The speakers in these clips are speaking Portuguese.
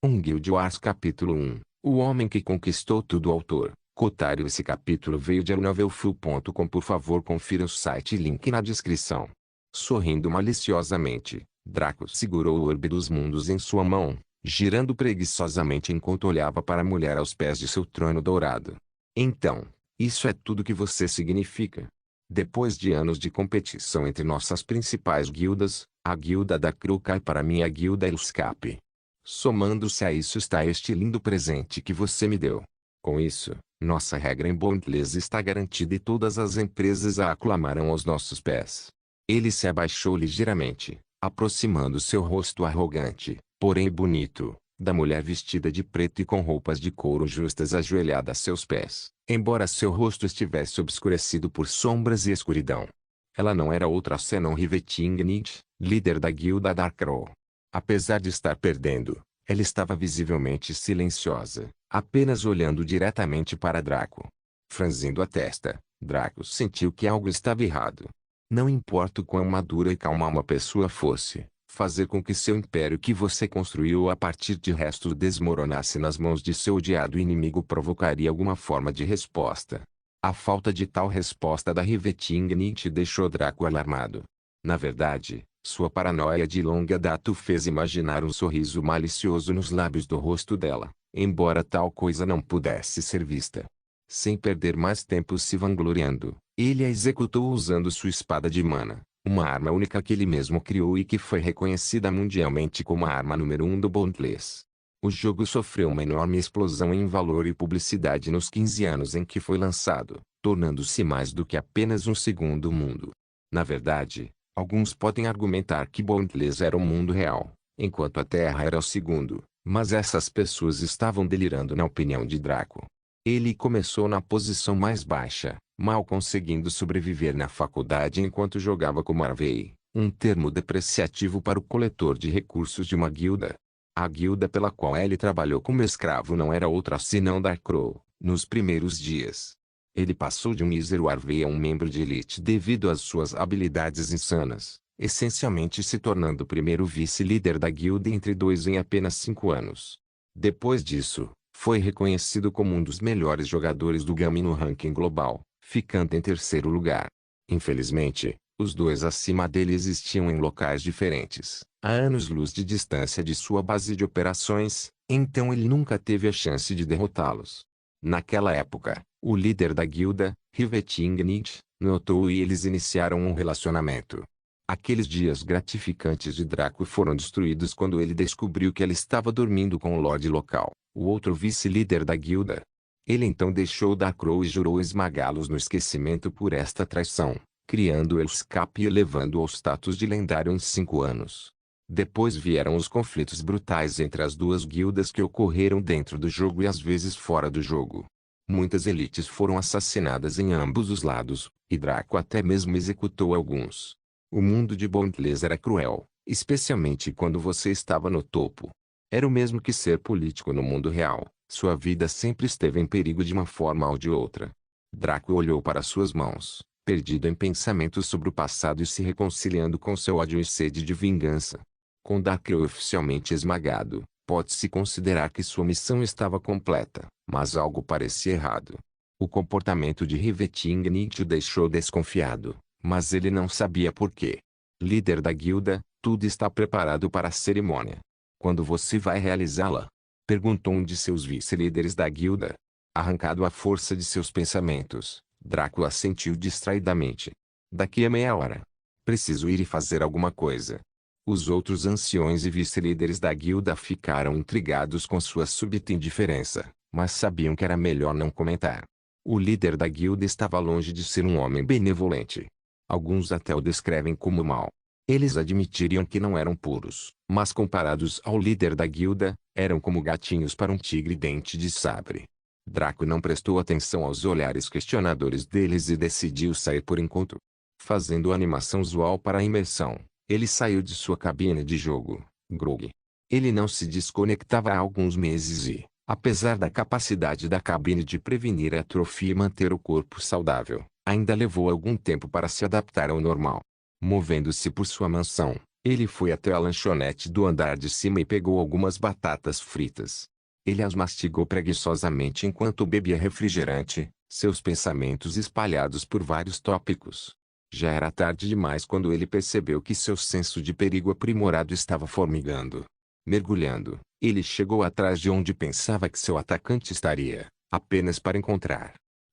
Guild Wars Capítulo 1 O Homem que Conquistou Tudo. Autor Cotário. Esse capítulo veio de novelfull.com. Por favor, confira o site e link na descrição. Sorrindo maliciosamente, Draco segurou o orbe dos mundos em sua mão, girando preguiçosamente enquanto olhava para a mulher aos pés de seu trono dourado. Então, isso é tudo que você significa. Depois de anos de competição entre nossas principais guildas, a guilda da Crow cai para mim e a guilda Escape. Somando-se a isso está este lindo presente que você me deu. Com isso, nossa regra em Boundless está garantida e todas as empresas a aclamarão aos nossos pés. Ele se abaixou ligeiramente, aproximando seu rosto arrogante, porém bonito, da mulher vestida de preto e com roupas de couro justas ajoelhada a seus pés, embora seu rosto estivesse obscurecido por sombras e escuridão. Ela não era outra senão Rivetingnit, líder da guilda Darkrow. Apesar de estar perdendo, ela estava visivelmente silenciosa, apenas olhando diretamente para Draco. Franzindo a testa, Draco sentiu que algo estava errado. Não importa o quão madura e calma uma pessoa fosse, fazer com que seu império que você construiu a partir de restos desmoronasse nas mãos de seu odiado inimigo provocaria alguma forma de resposta. A falta de tal resposta da Rivetingnit deixou Draco alarmado. Na verdade, sua paranoia de longa data o fez imaginar um sorriso malicioso nos lábios do rosto dela, embora tal coisa não pudesse ser vista. Sem perder mais tempo se vangloriando, ele a executou usando sua espada de mana, uma arma única que ele mesmo criou e que foi reconhecida mundialmente como a arma número 1 do Boundless. O jogo sofreu uma enorme explosão em valor e publicidade nos 15 anos em que foi lançado, tornando-se mais do que apenas um segundo mundo. Na verdade, alguns podem argumentar que Boundless era o mundo real, enquanto a Terra era o segundo, mas essas pessoas estavam delirando na opinião de Draco. Ele começou na posição mais baixa, mal conseguindo sobreviver na faculdade enquanto jogava como Harvey, um termo depreciativo para o coletor de recursos de uma guilda. A guilda pela qual ele trabalhou como escravo não era outra senão Darkrow, nos primeiros dias. Ele passou de um mísero Harvey a um membro de elite devido às suas habilidades insanas, essencialmente se tornando o primeiro vice-líder da guilda entre dois em apenas 5 anos. Depois disso, foi reconhecido como um dos melhores jogadores do game no ranking global, ficando em terceiro lugar. Infelizmente, os dois acima dele existiam em locais diferentes, a anos-luz de distância de sua base de operações, então ele nunca teve a chance de derrotá-los. Naquela época, o líder da guilda, Rivetingnit, notou e eles iniciaram um relacionamento. Aqueles dias gratificantes de Draco foram destruídos quando ele descobriu que ela estava dormindo com o Lorde local, o outro vice-líder da guilda. Ele então deixou Darkrow e jurou esmagá-los no esquecimento por esta traição, criando o Escape e elevando-o ao status de lendário em 5 anos. Depois vieram os conflitos brutais entre as duas guildas que ocorreram dentro do jogo e às vezes fora do jogo. Muitas elites foram assassinadas em ambos os lados, e Draco até mesmo executou alguns. O mundo de Boundless era cruel, especialmente quando você estava no topo. Era o mesmo que ser político no mundo real, sua vida sempre esteve em perigo de uma forma ou de outra. Draco olhou para suas mãos, perdido em pensamentos sobre o passado e se reconciliando com seu ódio e sede de vingança. Com Darkrow oficialmente esmagado, pode-se considerar que sua missão estava completa, mas algo parecia errado. O comportamento de Rivetingnit o deixou desconfiado, mas ele não sabia por quê. Líder da guilda, tudo está preparado para a cerimônia. Quando você vai realizá-la? Perguntou um de seus vice-líderes da guilda. Arrancado à força de seus pensamentos, Draco assentiu distraidamente. Daqui a meia hora. Preciso ir e fazer alguma coisa. Os outros anciões e vice-líderes da guilda ficaram intrigados com sua súbita indiferença, mas sabiam que era melhor não comentar. O líder da guilda estava longe de ser um homem benevolente. Alguns até o descrevem como mau. Eles admitiriam que não eram puros, mas comparados ao líder da guilda, eram como gatinhos para um tigre dente de sabre. Draco não prestou atenção aos olhares questionadores deles e decidiu sair por enquanto. Fazendo a animação usual para a imersão, ele saiu de sua cabine de jogo, Grog. Ele não se desconectava há alguns meses e, apesar da capacidade da cabine de prevenir a atrofia e manter o corpo saudável, ainda levou algum tempo para se adaptar ao normal. Movendo-se por sua mansão, Ele foi até a lanchonete do andar de cima e pegou algumas batatas fritas. Ele as mastigou preguiçosamente enquanto bebia refrigerante, seus pensamentos espalhados por vários tópicos. Já era tarde demais quando ele percebeu que seu senso de perigo aprimorado estava formigando. Mergulhando, ele chegou atrás de onde pensava que seu atacante estaria, apenas para encontrar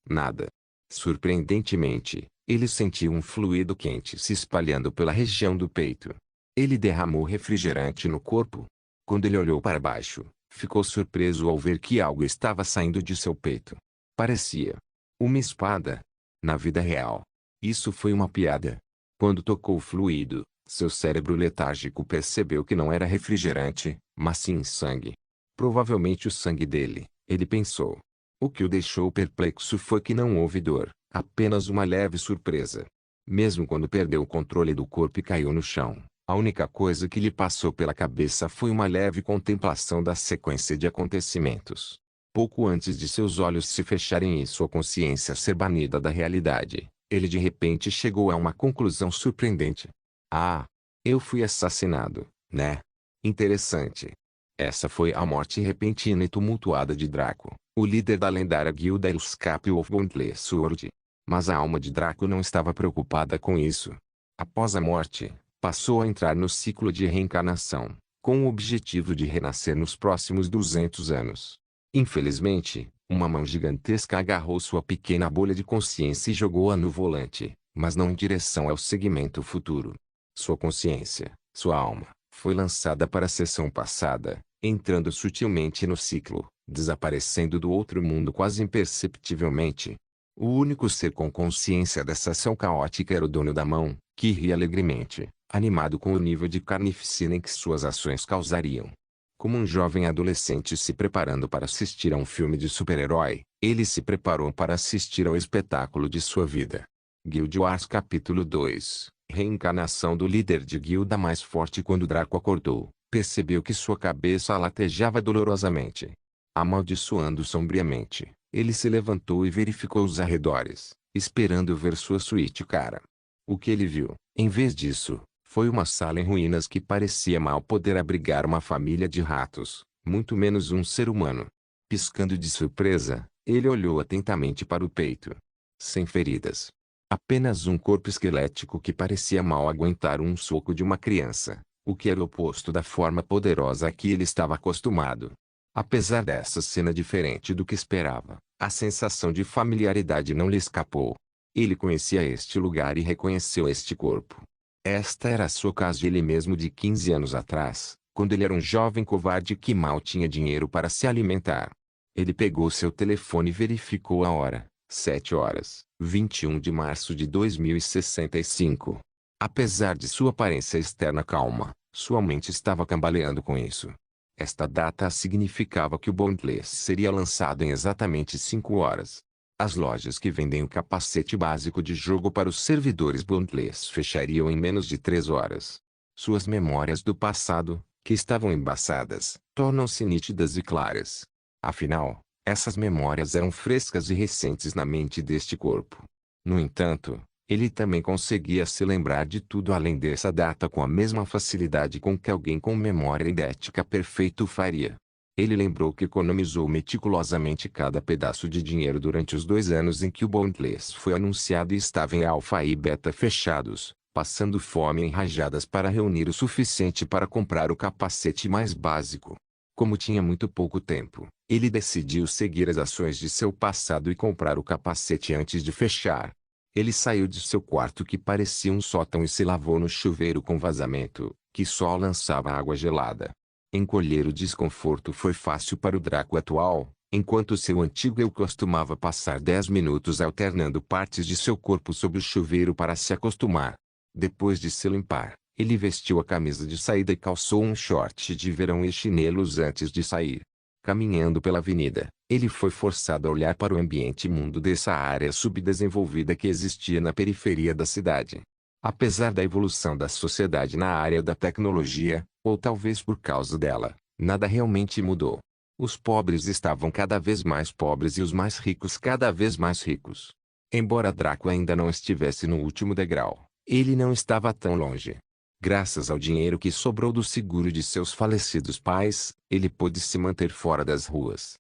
nada. Surpreendentemente, ele sentiu um fluido quente se espalhando pela região do peito. Ele derramou refrigerante no corpo. Quando ele olhou para baixo, ficou surpreso ao ver que algo estava saindo de seu peito. Parecia uma espada. Na vida real, isso foi uma piada. Quando tocou o fluido, seu cérebro letárgico percebeu que não era refrigerante, mas sim sangue. Provavelmente o sangue dele, ele pensou. O que o deixou perplexo foi que não houve dor, apenas uma leve surpresa. Mesmo quando perdeu o controle do corpo e caiu no chão, a única coisa que lhe passou pela cabeça foi uma leve contemplação da sequência de acontecimentos. Pouco antes de seus olhos se fecharem e sua consciência ser banida da realidade, ele de repente chegou a uma conclusão surpreendente. Ah, eu fui assassinado, né? Interessante. Essa foi a morte repentina e tumultuada de Draco, o líder da lendária guilda Escape of Boundless Sword. Mas a alma de Draco não estava preocupada com isso. Após a morte, passou a entrar no ciclo de reencarnação, com o objetivo de renascer nos próximos 200 anos. Infelizmente, uma mão gigantesca agarrou sua pequena bolha de consciência e jogou-a no volante, mas não em direção ao segmento futuro. Sua consciência, sua alma, foi lançada para a seção passada, entrando sutilmente no ciclo, desaparecendo do outro mundo quase imperceptivelmente. O único ser com consciência dessa ação caótica era o dono da mão, que ria alegremente, animado com o nível de carnificina em que suas ações causariam. Como um jovem adolescente se preparando para assistir a um filme de super-herói, ele se preparou para assistir ao espetáculo de sua vida. Guild Wars Capítulo 2 Reencarnação do líder de guilda mais forte. Quando Draco acordou, percebeu que sua cabeça latejava dolorosamente. Amaldiçoando sombriamente, ele se levantou e verificou os arredores, esperando ver sua suíte cara. O que ele viu, em vez disso, foi uma sala em ruínas que parecia mal poder abrigar uma família de ratos, muito menos um ser humano. Piscando de surpresa, ele olhou atentamente para o peito. Sem feridas. Apenas um corpo esquelético que parecia mal aguentar um soco de uma criança, o que era o oposto da forma poderosa a que ele estava acostumado. Apesar dessa cena diferente do que esperava, a sensação de familiaridade não lhe escapou. Ele conhecia este lugar e reconheceu este corpo. Esta era a sua casa ele mesmo de 15 anos atrás, quando ele era um jovem covarde que mal tinha dinheiro para se alimentar. Ele pegou seu telefone e verificou a hora, 7h, 21 de março de 2065. Apesar de sua aparência externa calma, sua mente estava cambaleando com isso. Esta data significava que o Boundless seria lançado em exatamente 5 horas. As lojas que vendem o capacete básico de jogo para os servidores Boundless fechariam em menos de 3 horas. Suas memórias do passado, que estavam embaçadas, tornam-se nítidas e claras. Afinal, essas memórias eram frescas e recentes na mente deste corpo. No entanto, ele também conseguia se lembrar de tudo além dessa data com a mesma facilidade com que alguém com memória idética perfeita o faria. Ele lembrou que economizou meticulosamente cada pedaço de dinheiro durante os 2 anos em que o Boundless foi anunciado e estava em alfa e beta fechados, passando fome em rajadas para reunir o suficiente para comprar o capacete mais básico. Como tinha muito pouco tempo, ele decidiu seguir as ações de seu passado e comprar o capacete antes de fechar. Ele saiu de seu quarto que parecia um sótão e se lavou no chuveiro com vazamento, que só lançava água gelada. Encolher o desconforto foi fácil para o Draco atual, enquanto seu antigo eu costumava passar 10 minutos alternando partes de seu corpo sob o chuveiro para se acostumar. Depois de se limpar, ele vestiu a camisa de saída e calçou um short de verão e chinelos antes de sair. Caminhando pela avenida, ele foi forçado a olhar para o ambiente imundo dessa área subdesenvolvida que existia na periferia da cidade. Apesar da evolução da sociedade na área da tecnologia, ou talvez por causa dela, nada realmente mudou. Os pobres estavam cada vez mais pobres e os mais ricos cada vez mais ricos. Embora Draco ainda não estivesse no último degrau, ele não estava tão longe. Graças ao dinheiro que sobrou do seguro de seus falecidos pais, ele pôde se manter fora das ruas.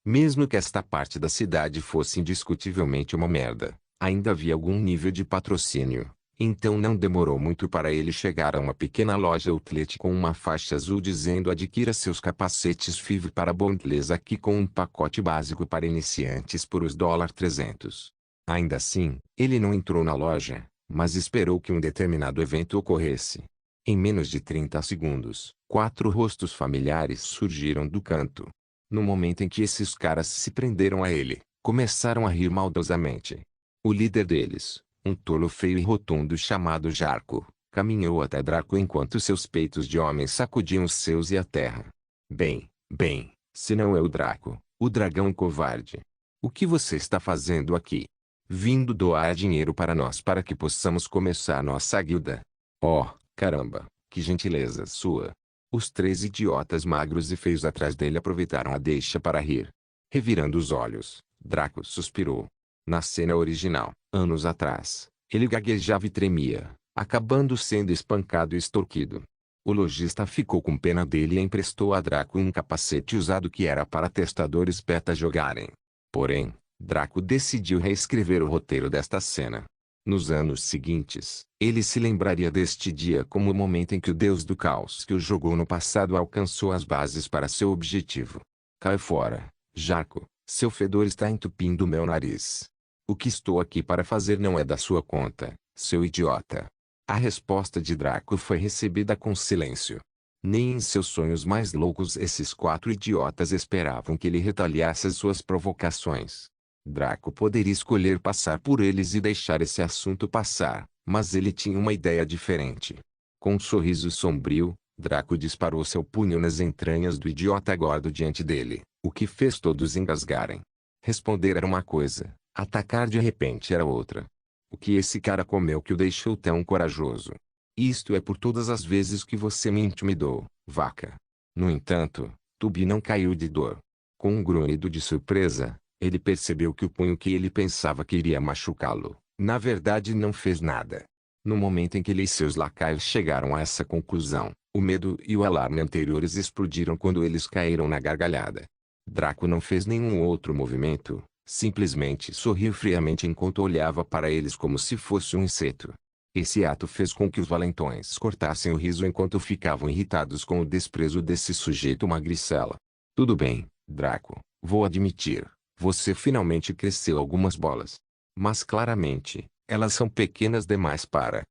Mesmo que esta parte da cidade fosse indiscutivelmente uma merda, ainda havia algum nível de patrocínio. Então não demorou muito para ele chegar a uma pequena loja outlet com uma faixa azul dizendo: adquira seus capacetes FIV para Bondless aqui com um pacote básico para iniciantes por os $300. Ainda assim, ele não entrou na loja, mas esperou que um determinado evento ocorresse. Em menos de 30 segundos, 4 rostos familiares surgiram do canto. No momento em que esses caras se prenderam a ele, começaram a rir maldosamente. O líder deles, um tolo feio e rotundo chamado Jarko, caminhou até Draco enquanto seus peitos de homem sacudiam os seus e a terra. Bem, se não é o Draco, o dragão covarde. O que você está fazendo aqui? Vindo doar dinheiro para nós para que possamos começar nossa guilda. Oh, caramba, que gentileza sua. Os 3 idiotas magros e feios atrás dele aproveitaram a deixa para rir. Revirando os olhos, Draco suspirou. Na cena original, anos atrás, ele gaguejava e tremia, acabando sendo espancado e extorquido. O lojista ficou com pena dele e emprestou a Draco um capacete usado que era para testadores beta jogarem. Porém, Draco decidiu reescrever o roteiro desta cena. Nos anos seguintes, ele se lembraria deste dia como o momento em que o deus do caos que o jogou no passado alcançou as bases para seu objetivo. Cai fora, Jarko, seu fedor está entupindo meu nariz. O que estou aqui para fazer não é da sua conta, seu idiota. A resposta de Draco foi recebida com silêncio. Nem em seus sonhos mais loucos esses 4 idiotas esperavam que ele retaliasse as suas provocações. Draco poderia escolher passar por eles e deixar esse assunto passar, mas ele tinha uma ideia diferente. Com um sorriso sombrio, Draco disparou seu punho nas entranhas do idiota gordo diante dele, o que fez todos engasgarem. Responder era uma coisa, atacar de repente era outra. O que esse cara comeu que o deixou tão corajoso? Isto é por todas as vezes que você me intimidou, vaca. No entanto, Tubi não caiu de dor. Com um grunhido de surpresa, ele percebeu que o punho que ele pensava que iria machucá-lo, na verdade não fez nada. No momento em que ele e seus lacaios chegaram a essa conclusão, o medo e o alarme anteriores explodiram quando eles caíram na gargalhada. Draco não fez nenhum outro movimento, simplesmente sorriu friamente enquanto olhava para eles como se fosse um inseto. Esse ato fez com que os valentões cortassem o riso enquanto ficavam irritados com o desprezo desse sujeito magricela. Tudo bem, Draco, vou admitir. Você finalmente cresceu algumas bolas. Mas claramente, elas são pequenas demais para...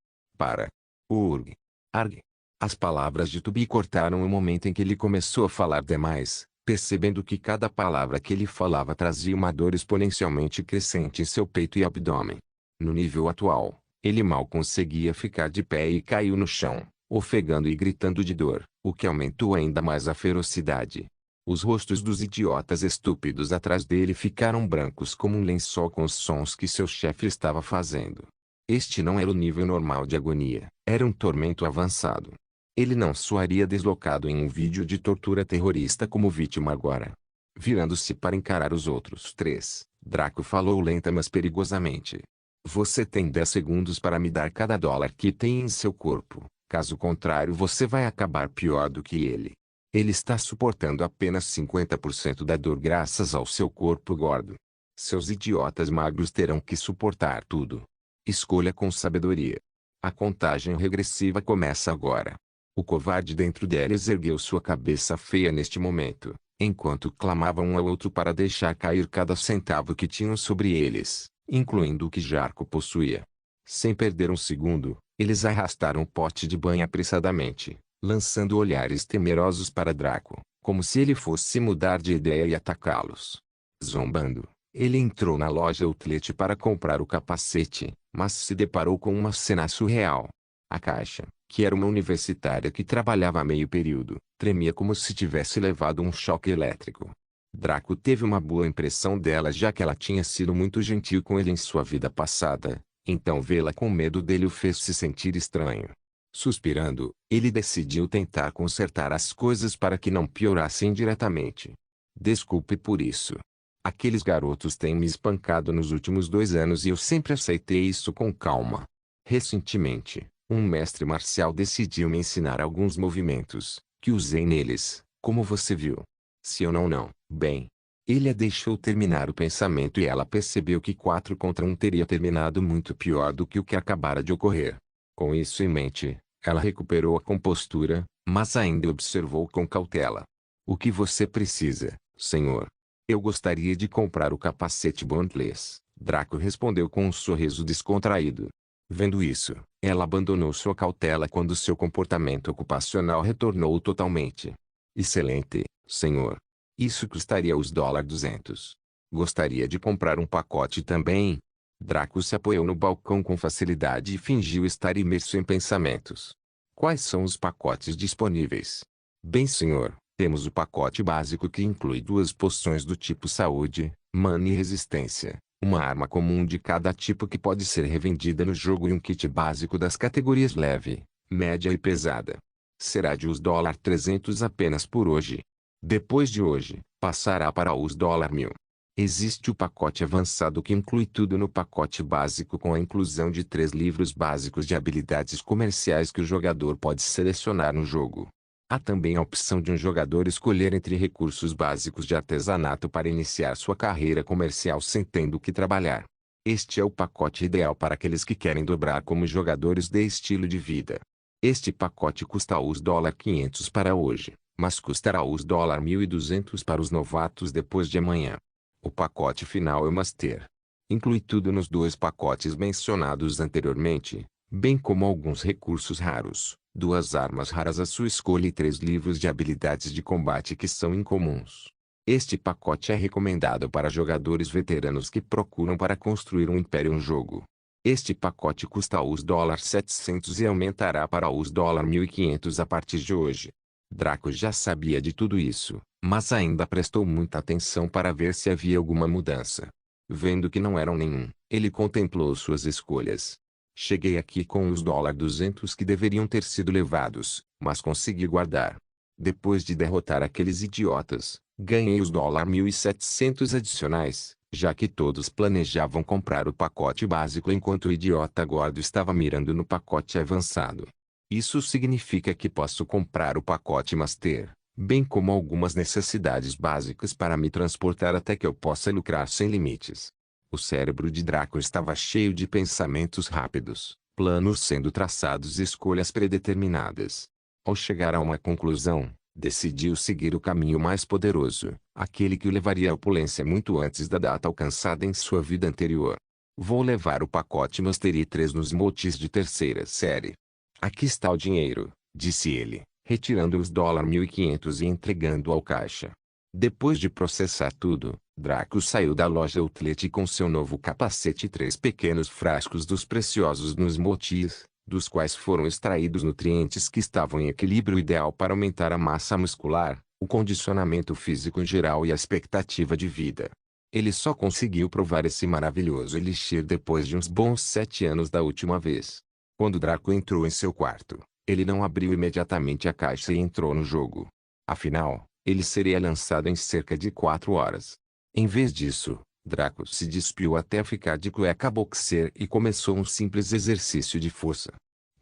Urg. Arg. As palavras de Tubi cortaram o momento em que ele começou a falar demais, percebendo que cada palavra que ele falava trazia uma dor exponencialmente crescente em seu peito e abdômen. No nível atual, ele mal conseguia ficar de pé e caiu no chão, ofegando e gritando de dor, o que aumentou ainda mais a ferocidade. Os rostos dos idiotas estúpidos atrás dele ficaram brancos como um lençol com os sons que seu chefe estava fazendo. Este não era o nível normal de agonia, era um tormento avançado. Ele não soaria deslocado em um vídeo de tortura terrorista como vítima agora. Virando-se para encarar os outros 3, Draco falou lenta mas perigosamente. Você tem 10 segundos para me dar cada dólar que tem em seu corpo, caso contrário você vai acabar pior do que ele. Ele está suportando apenas 50% da dor graças ao seu corpo gordo. Seus idiotas magros terão que suportar tudo. Escolha com sabedoria. A contagem regressiva começa agora. O covarde dentro deles ergueu sua cabeça feia neste momento, enquanto clamava um ao outro para deixar cair cada centavo que tinham sobre eles, incluindo o que Jarko possuía. Sem perder um segundo, eles arrastaram o pote de banho apressadamente, lançando olhares temerosos para Draco, como se ele fosse mudar de ideia e atacá-los. Zombando, ele entrou na loja outlet para comprar o capacete, mas se deparou com uma cena surreal. A caixa, que era uma universitária que trabalhava a meio período, tremia como se tivesse levado um choque elétrico. Draco teve uma boa impressão dela já que ela tinha sido muito gentil com ele em sua vida passada, então vê-la com medo dele o fez se sentir estranho. Suspirando, ele decidiu tentar consertar as coisas para que não piorassem diretamente. Desculpe por isso. Aqueles garotos têm me espancado nos últimos 2 anos e eu sempre aceitei isso com calma. Recentemente, Um mestre marcial decidiu me ensinar alguns movimentos, que usei neles, como você viu. Se eu não, bem. Ele a deixou terminar o pensamento e ela percebeu que 4 contra 1 teria terminado muito pior do que o que acabara de ocorrer. Com isso em mente, ela recuperou a compostura, mas ainda observou com cautela. O que você precisa, senhor? Eu gostaria de comprar o capacete Bondless, Draco respondeu com um sorriso descontraído. Vendo isso, ela abandonou sua cautela quando seu comportamento ocupacional retornou totalmente. Excelente, senhor. Isso custaria os $200. Gostaria de comprar um pacote também? Draco se apoiou no balcão com facilidade e fingiu estar imerso em pensamentos. Quais são os pacotes disponíveis? Bem, senhor, temos o pacote básico que inclui 2 poções do tipo saúde, mana e resistência, uma arma comum de cada tipo que pode ser revendida no jogo e um kit básico das categorias leve, média e pesada. Será de os $300 apenas por hoje. Depois de hoje, passará para os $1000. Existe o pacote avançado que inclui tudo no pacote básico com a inclusão de 3 livros básicos de habilidades comerciais que o jogador pode selecionar no jogo. Há também a opção de um jogador escolher entre recursos básicos de artesanato para iniciar sua carreira comercial sem tendo que trabalhar. Este é o pacote ideal para aqueles que querem dobrar como jogadores de estilo de vida. Este pacote custa os $500 para hoje, mas custará os $1.200 para os novatos depois de amanhã. O pacote final é o Master. Inclui tudo nos 2 pacotes mencionados anteriormente, bem como alguns recursos raros, 2 armas raras à sua escolha e 3 livros de habilidades de combate que são incomuns. Este pacote é recomendado para jogadores veteranos que procuram para construir um império em jogo. Este pacote custa os $700 e aumentará para os $1.500 a partir de hoje. Draco já sabia de tudo isso, mas ainda prestou muita atenção para ver se havia alguma mudança. Vendo que não eram nenhum, ele contemplou suas escolhas. Cheguei aqui com os $200 que deveriam ter sido levados, mas consegui guardar. Depois de derrotar aqueles idiotas, ganhei os $1.700 adicionais, já que todos planejavam comprar o pacote básico enquanto o idiota gordo estava mirando no pacote avançado. Isso significa que posso comprar o pacote Master, bem como algumas necessidades básicas para me transportar até que eu possa lucrar sem limites. O cérebro de Draco estava cheio de pensamentos rápidos, planos sendo traçados e escolhas predeterminadas. Ao chegar a uma conclusão, decidiu seguir o caminho mais poderoso, aquele que o levaria à opulência muito antes da data alcançada em sua vida anterior. Vou levar o pacote Master e 3 nos motis de terceira série. Aqui está o dinheiro, disse ele, retirando os $1.500 e entregando ao caixa. Depois de processar tudo, Draco saiu da loja Outlet com seu novo capacete e 3 pequenos frascos dos preciosos nos motis, dos quais foram extraídos nutrientes que estavam em equilíbrio ideal para aumentar a massa muscular, o condicionamento físico em geral e a expectativa de vida. Ele só conseguiu provar esse maravilhoso elixir depois de uns bons 7 anos da última vez. Quando Draco entrou em seu quarto, ele não abriu imediatamente a caixa e entrou no jogo. Afinal, ele seria lançado em cerca de 4 horas. Em vez disso, Draco se despiu até ficar de cueca boxer e começou um simples exercício de força.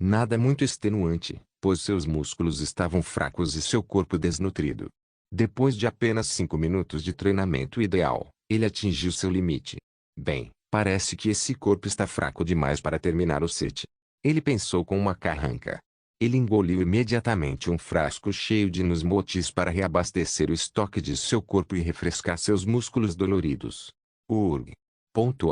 Nada muito extenuante, pois seus músculos estavam fracos e seu corpo desnutrido. Depois de apenas 5 minutos de treinamento ideal, ele atingiu seu limite. Bem, parece que esse corpo está fraco demais para terminar o set. Ele pensou com uma carranca. Ele engoliu imediatamente um frasco cheio de Nusmotis para reabastecer o estoque de seu corpo e refrescar seus músculos doloridos. Urg.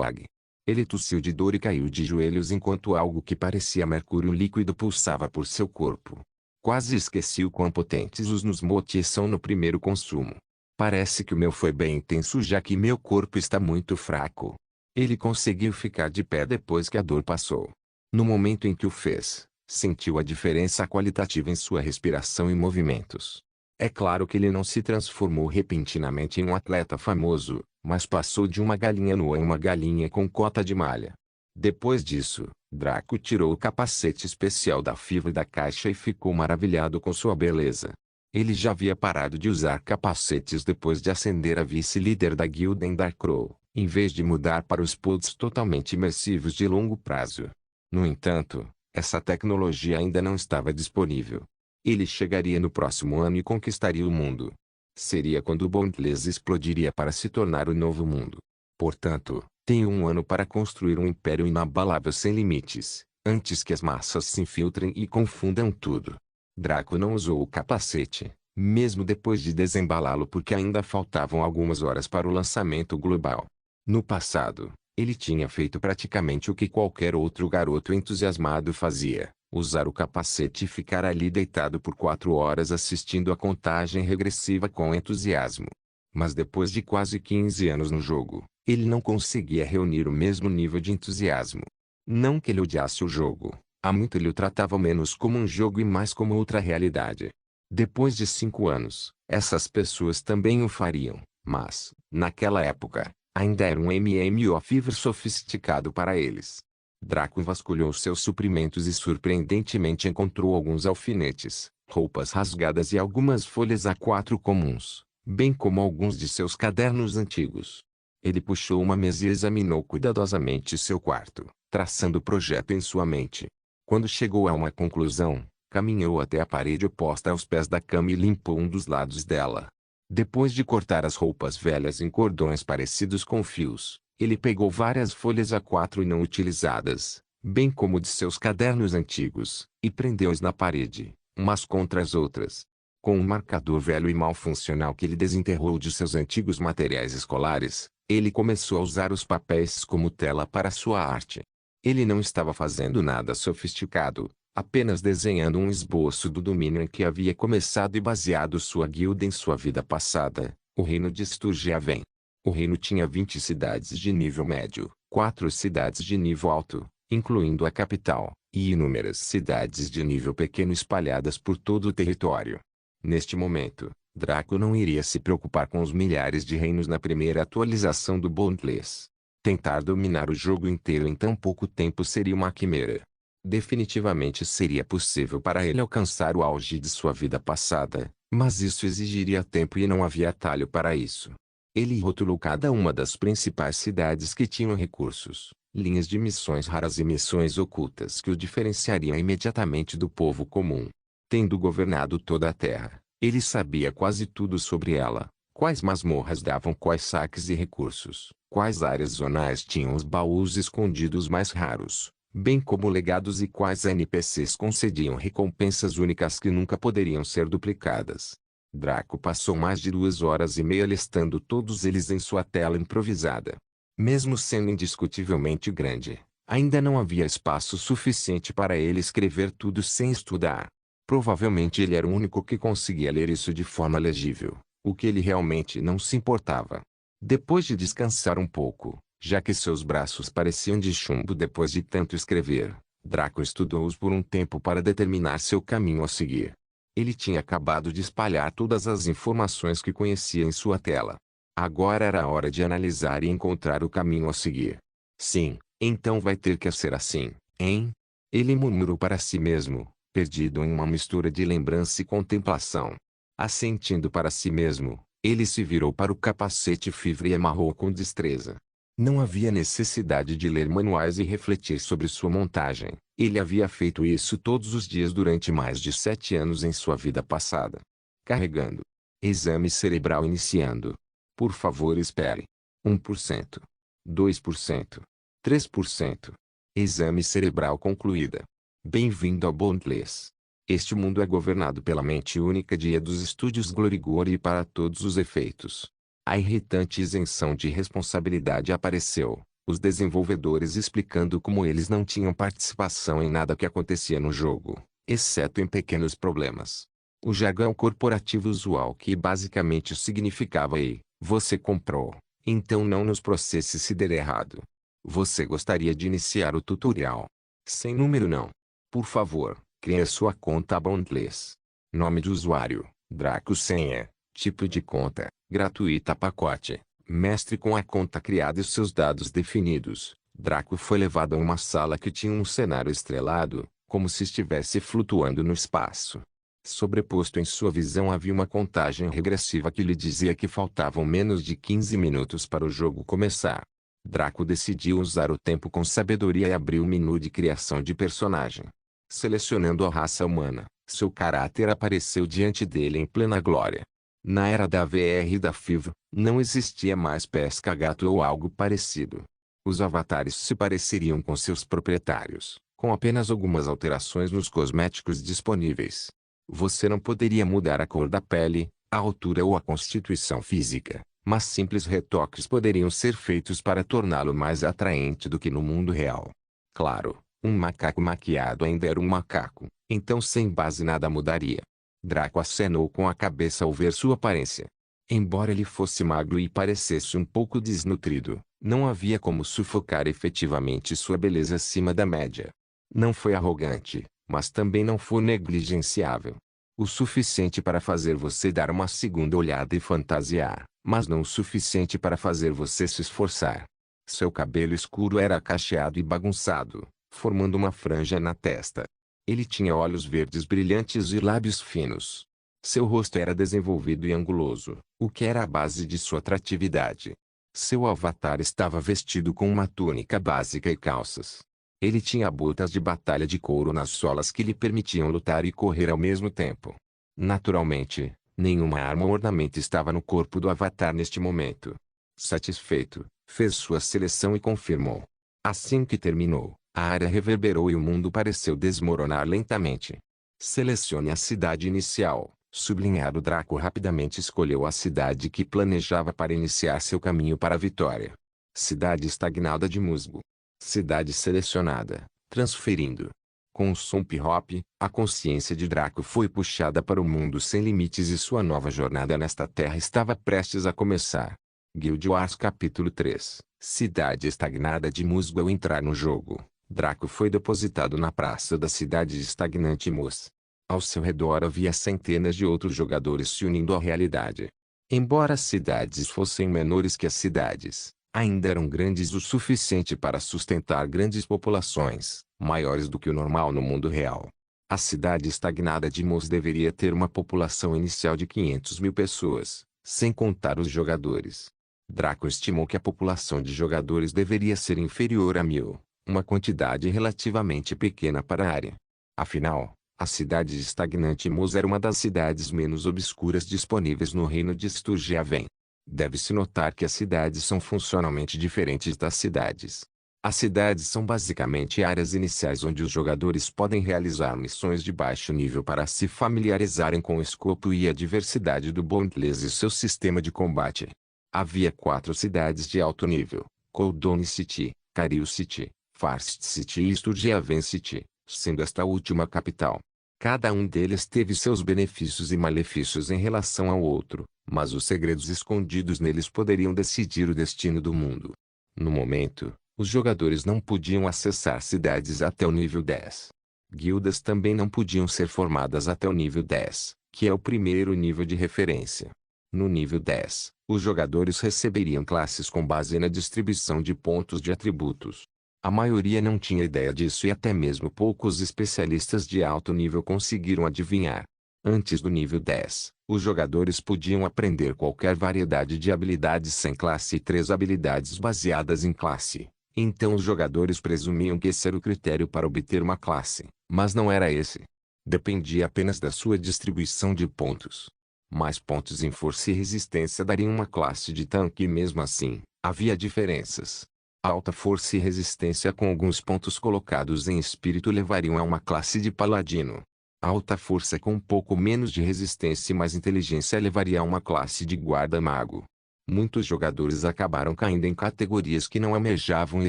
Ag. Ele tossiu de dor e caiu de joelhos enquanto algo que parecia mercúrio líquido pulsava por seu corpo. Quase esqueci o quão potentes os Nusmotis são no primeiro consumo. Parece que o meu foi bem intenso já que meu corpo está muito fraco. Ele conseguiu ficar de pé depois que a dor passou. No momento em que o fez, sentiu a diferença qualitativa em sua respiração e movimentos. É claro que ele não se transformou repentinamente em um atleta famoso, mas passou de uma galinha nua a uma galinha com cota de malha. Depois disso, Draco tirou o capacete especial da fibra da caixa e ficou maravilhado com sua beleza. Ele já havia parado de usar capacetes depois de ascender a vice-líder da guilda em Darkrow, em vez de mudar para os pods totalmente imersivos de longo prazo. No entanto, Essa tecnologia ainda não estava disponível. Ele chegaria no próximo ano e conquistaria o mundo. Seria quando o Bondless explodiria para se tornar o novo mundo. Portanto, tenho um ano para construir um império inabalável sem limites, antes que as massas se infiltrem e confundam tudo. Draco não usou o capacete, mesmo depois de desembalá-lo, porque ainda faltavam algumas horas para o lançamento global. No passado, ele tinha feito praticamente o que qualquer outro garoto entusiasmado fazia: usar o capacete e ficar ali deitado por 4 horas assistindo a contagem regressiva com entusiasmo. Mas depois de quase 15 anos no jogo, ele não conseguia reunir o mesmo nível de entusiasmo. Não que ele odiasse o jogo, há muito ele o tratava menos como um jogo e mais como outra realidade. Depois de 5 anos, essas pessoas também o fariam, mas, naquela época, ainda era um MMO sofisticado para eles. Draco vasculhou seus suprimentos e surpreendentemente encontrou alguns alfinetes, roupas rasgadas e algumas folhas A4 comuns, bem como alguns de seus cadernos antigos. Ele puxou uma mesa e examinou cuidadosamente seu quarto, traçando o projeto em sua mente. Quando chegou a uma conclusão, caminhou até a parede oposta aos pés da cama e limpou um dos lados dela. Depois de cortar as roupas velhas em cordões parecidos com fios, ele pegou várias folhas A4 não utilizadas, bem como de seus cadernos antigos, e prendeu-os na parede, umas contra as outras. Com um marcador velho e mal funcional que ele desenterrou de seus antigos materiais escolares, ele começou a usar os papéis como tela para sua arte. Ele não estava fazendo nada sofisticado, apenas desenhando um esboço do domínio em que havia começado e baseado sua guilda em sua vida passada, o reino de Sturgeaven. O reino tinha 20 cidades de nível médio, 4 cidades de nível alto, incluindo a capital, e inúmeras cidades de nível pequeno espalhadas por todo o território. Neste momento, Draco não iria se preocupar com os milhares de reinos na primeira atualização do Bondless. Tentar dominar o jogo inteiro em tão pouco tempo seria uma quimera. Definitivamente seria possível para ele alcançar o auge de sua vida passada, mas isso exigiria tempo e não havia atalho para isso. Ele rotulou cada uma das principais cidades que tinham recursos, linhas de missões raras e missões ocultas que o diferenciariam imediatamente do povo comum. Tendo governado toda a Terra, ele sabia quase tudo sobre ela: quais masmorras davam quais saques e recursos, quais áreas zonais tinham os baús escondidos mais raros, bem como legados e quais NPCs concediam recompensas únicas que nunca poderiam ser duplicadas. Draco passou mais de 2 horas e meia listando todos eles em sua tela improvisada. Mesmo sendo indiscutivelmente grande, ainda não havia espaço suficiente para ele escrever tudo sem estudar. Provavelmente ele era o único que conseguia ler isso de forma legível, o que ele realmente não se importava. Depois de descansar um pouco, já que seus braços pareciam de chumbo depois de tanto escrever, Draco estudou-os por um tempo para determinar seu caminho a seguir. Ele tinha acabado de espalhar todas as informações que conhecia em sua tela. Agora era a hora de analisar e encontrar o caminho a seguir. Sim, então vai ter que ser assim, hein? Ele murmurou para si mesmo, perdido em uma mistura de lembrança e contemplação. Assentindo para si mesmo, ele se virou para o capacete Fivre e amarrou com destreza. Não havia necessidade de ler manuais e refletir sobre sua montagem. Ele havia feito isso todos os dias durante mais de 7 anos em sua vida passada. Carregando. Exame cerebral iniciando. Por favor, espere. 1%. 2%. 3%. Exame cerebral concluída. Bem-vindo ao Bondless. Este mundo é governado pela mente única de E dos estúdios Glorigor e para todos os efeitos. A irritante isenção de responsabilidade apareceu, os desenvolvedores explicando como eles não tinham participação em nada que acontecia no jogo, exceto em pequenos problemas. O jargão corporativo usual que basicamente significava: "Ei, você comprou, então não nos processe se der errado. Você gostaria de iniciar o tutorial? Sem número não. Por favor, crie sua conta Bondless. Nome de usuário, Draco. Senha, tipo de conta, gratuita. Pacote, mestre com a conta criada e seus dados definidos." Draco foi levado a uma sala que tinha um cenário estrelado, como se estivesse flutuando no espaço. Sobreposto em sua visão havia uma contagem regressiva que lhe dizia que faltavam menos de 15 minutos para o jogo começar. Draco decidiu usar o tempo com sabedoria e abriu o menu de criação de personagem. Selecionando a raça humana, seu caráter apareceu diante dele em plena glória. Na era da VR e da FIV, não existia mais pesca-gato ou algo parecido. Os avatares se pareceriam com seus proprietários, com apenas algumas alterações nos cosméticos disponíveis. Você não poderia mudar a cor da pele, a altura ou a constituição física, mas simples retoques poderiam ser feitos para torná-lo mais atraente do que no mundo real. Claro, um macaco maquiado ainda era um macaco, então sem base nada mudaria. Draco acenou com a cabeça ao ver sua aparência. Embora ele fosse magro e parecesse um pouco desnutrido, não havia como sufocar efetivamente sua beleza acima da média. Não foi arrogante, mas também não foi negligenciável. O suficiente para fazer você dar uma segunda olhada e fantasiar, mas não o suficiente para fazer você se esforçar. Seu cabelo escuro era cacheado e bagunçado, formando uma franja na testa. Ele tinha olhos verdes brilhantes e lábios finos. Seu rosto era desenvolvido e anguloso, o que era a base de sua atratividade. Seu avatar estava vestido com uma túnica básica e calças. Ele tinha botas de batalha de couro nas solas que lhe permitiam lutar e correr ao mesmo tempo. Naturalmente, nenhuma arma ou ornamento estava no corpo do avatar neste momento. Satisfeito, fez sua seleção e confirmou. Assim que terminou, a área reverberou e o mundo pareceu desmoronar lentamente. Selecione a cidade inicial. Sublinhado, Draco rapidamente escolheu a cidade que planejava para iniciar seu caminho para a vitória. Cidade estagnada de musgo. Cidade selecionada, transferindo. Com o Swamp Hop, a consciência de Draco foi puxada para o mundo sem limites e sua nova jornada nesta terra estava prestes a começar. Guild Wars Capítulo 3. Cidade estagnada de musgo. Ao entrar no jogo, Draco foi depositado na praça da cidade estagnante Mus. Ao seu redor havia centenas de outros jogadores se unindo à realidade. Embora as cidades fossem menores que as cidades, ainda eram grandes o suficiente para sustentar grandes populações, maiores do que o normal no mundo real. A cidade estagnada de Mus deveria ter uma população inicial de 500.000 pessoas, sem contar os jogadores. Draco estimou que a população de jogadores deveria ser inferior a 1.000, uma quantidade relativamente pequena para a área. Afinal, a cidade estagnante Mus era uma das cidades menos obscuras disponíveis no reino de Sturgehaven. Deve-se notar que as cidades são funcionalmente diferentes das cidades. As cidades são basicamente áreas iniciais onde os jogadores podem realizar missões de baixo nível para se familiarizarem com o escopo e a diversidade do Bondless e seu sistema de combate. Havia 4 cidades de alto nível: Coldone City, Cario City, Farst City e Sturgehaven City, sendo esta última a capital. Cada um deles teve seus benefícios e malefícios em relação ao outro, mas os segredos escondidos neles poderiam decidir o destino do mundo. No momento, os jogadores não podiam acessar cidades até o nível 10. Guildas também não podiam ser formadas até o nível 10, que é o primeiro nível de referência. No nível 10, os jogadores receberiam classes com base na distribuição de pontos de atributos. A maioria não tinha ideia disso e até mesmo poucos especialistas de alto nível conseguiram adivinhar. Antes do nível 10, os jogadores podiam aprender qualquer variedade de habilidades sem classe e 3 habilidades baseadas em classe. Então os jogadores presumiam que esse era o critério para obter uma classe, mas não era esse. Dependia apenas da sua distribuição de pontos. Mais pontos em força e resistência dariam uma classe de tanque e mesmo assim, havia diferenças. Alta força e resistência com alguns pontos colocados em espírito levariam a uma classe de paladino. Alta força com um pouco menos de resistência e mais inteligência levaria a uma classe de guarda-mago. Muitos jogadores acabaram caindo em categorias que não almejavam e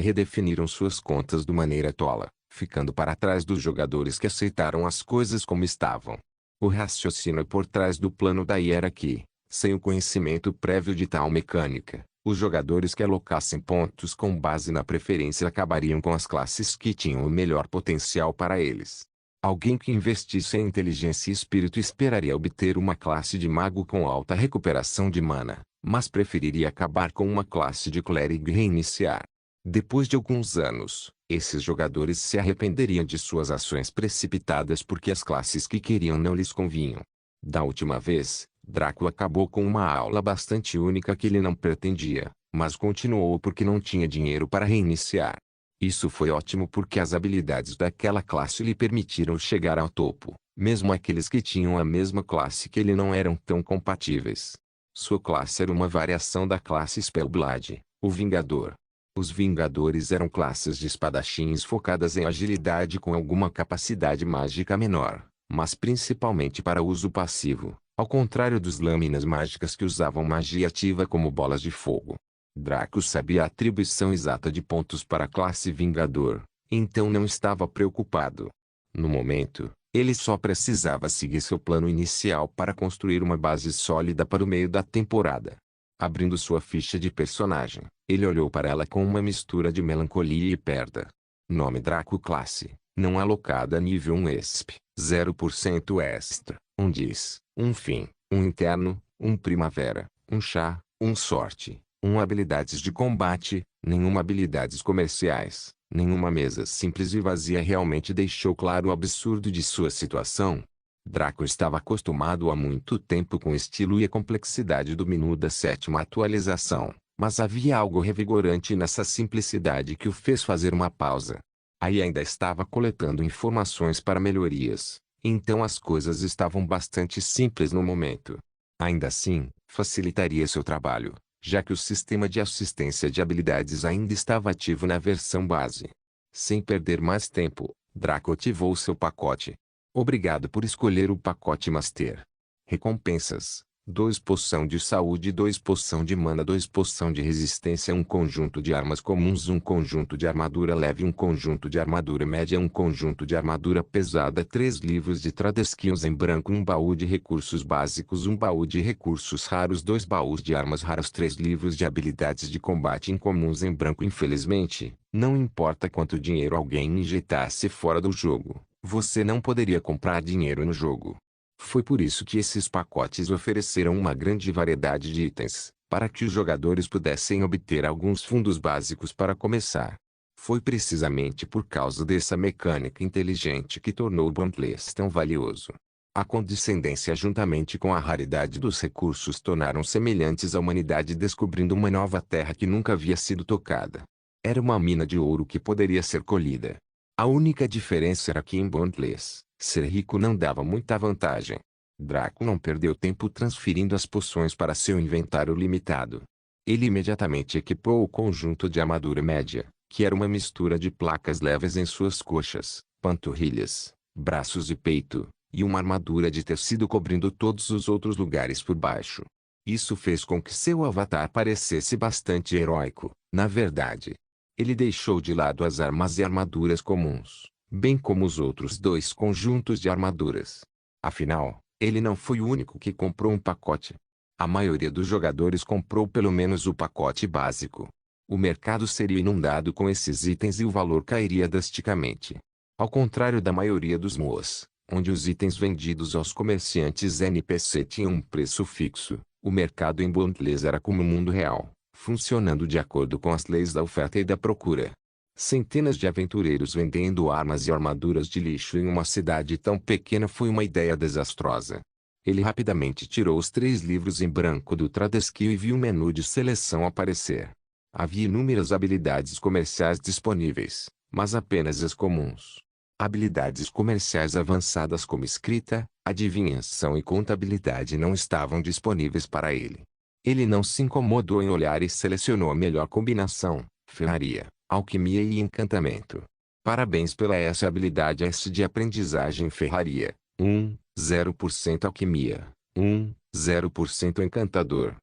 redefiniram suas contas de maneira tola, ficando para trás dos jogadores que aceitaram as coisas como estavam. O raciocínio por trás do plano daí era que, sem o conhecimento prévio de tal mecânica, os jogadores que alocassem pontos com base na preferência acabariam com as classes que tinham o melhor potencial para eles. Alguém que investisse em inteligência e espírito esperaria obter uma classe de mago com alta recuperação de mana, mas preferiria acabar com uma classe de clérigo e reiniciar. Depois de alguns anos, esses jogadores se arrependeriam de suas ações precipitadas porque as classes que queriam não lhes convinham. Da última vez, Draco acabou com uma aula bastante única que ele não pretendia, mas continuou porque não tinha dinheiro para reiniciar. Isso foi ótimo porque as habilidades daquela classe lhe permitiram chegar ao topo. Mesmo aqueles que tinham a mesma classe que ele não eram tão compatíveis. Sua classe era uma variação da classe Spellblade, o Vingador. Os Vingadores eram classes de espadachins focadas em agilidade com alguma capacidade mágica menor, mas principalmente para uso passivo, ao contrário dos lâminas mágicas que usavam magia ativa como bolas de fogo. Draco sabia a atribuição exata de pontos para a classe Vingador, então não estava preocupado. No momento, ele só precisava seguir seu plano inicial para construir uma base sólida para o meio da temporada. Abrindo sua ficha de personagem, ele olhou para ela com uma mistura de melancolia e perda. Nome Draco Classe, não alocada nível 1 ESP, 0% extra, um Diz, um Fim, um Interno, um Primavera, um Chá, um Sorte, um Habilidades de Combate, nenhuma habilidades comerciais. Nenhuma mesa simples e vazia realmente deixou claro o absurdo de sua situação. Draco estava acostumado há muito tempo com o estilo e a complexidade do menu da 7ª atualização, mas havia algo revigorante nessa simplicidade que o fez fazer uma pausa. Aí ainda estava coletando informações para melhorias, então as coisas estavam bastante simples no momento. Ainda assim, facilitaria seu trabalho, já que o sistema de assistência de habilidades ainda estava ativo na versão base. Sem perder mais tempo, Draco ativou seu pacote. Obrigado por escolher o pacote Master. Recompensas: 2 poção de saúde, 2 poção de mana, 2 poção de resistência, um conjunto de armas comuns, um conjunto de armadura leve, um conjunto de armadura média, um conjunto de armadura pesada, 3 livros de Trade Skills em branco, um baú de recursos básicos, um baú de recursos raros, 2 baús de armas raras, 3 livros de habilidades de combate incomuns em branco. Infelizmente, não importa quanto dinheiro alguém injetasse fora do jogo, você não poderia comprar dinheiro no jogo. Foi por isso que esses pacotes ofereceram uma grande variedade de itens, para que os jogadores pudessem obter alguns fundos básicos para começar. Foi precisamente por causa dessa mecânica inteligente que tornou o Bundles tão valioso. A condescendência juntamente com a raridade dos recursos tornaram semelhantes à humanidade descobrindo uma nova terra que nunca havia sido tocada. Era uma mina de ouro que poderia ser colhida. A única diferença era que em Bundles, ser rico não dava muita vantagem. Draco não perdeu tempo transferindo as poções para seu inventário limitado. Ele imediatamente equipou o conjunto de armadura média, que era uma mistura de placas leves em suas coxas, panturrilhas, braços e peito, e uma armadura de tecido cobrindo todos os outros lugares por baixo. Isso fez com que seu avatar parecesse bastante heróico. Na verdade, ele deixou de lado as armas e armaduras comuns, bem como os outros 2 conjuntos de armaduras. Afinal, ele não foi o único que comprou um pacote. A maioria dos jogadores comprou pelo menos o pacote básico. O mercado seria inundado com esses itens e o valor cairia drasticamente. Ao contrário da maioria dos MOAs, onde os itens vendidos aos comerciantes NPC tinham um preço fixo, o mercado em Bundles era como o mundo real, funcionando de acordo com as leis da oferta e da procura. Centenas de aventureiros vendendo armas e armaduras de lixo em uma cidade tão pequena foi uma ideia desastrosa. Ele rapidamente tirou os 3 livros em branco do Trade Skill e viu o menu de seleção aparecer. Havia inúmeras habilidades comerciais disponíveis, mas apenas as comuns. Habilidades comerciais avançadas como escrita, adivinhação e contabilidade não estavam disponíveis para ele. Ele não se incomodou em olhar e selecionou a melhor combinação: ferraria, alquimia e encantamento. Parabéns pela essa habilidade S de aprendizagem: ferraria, 0% alquimia, 0% encantador,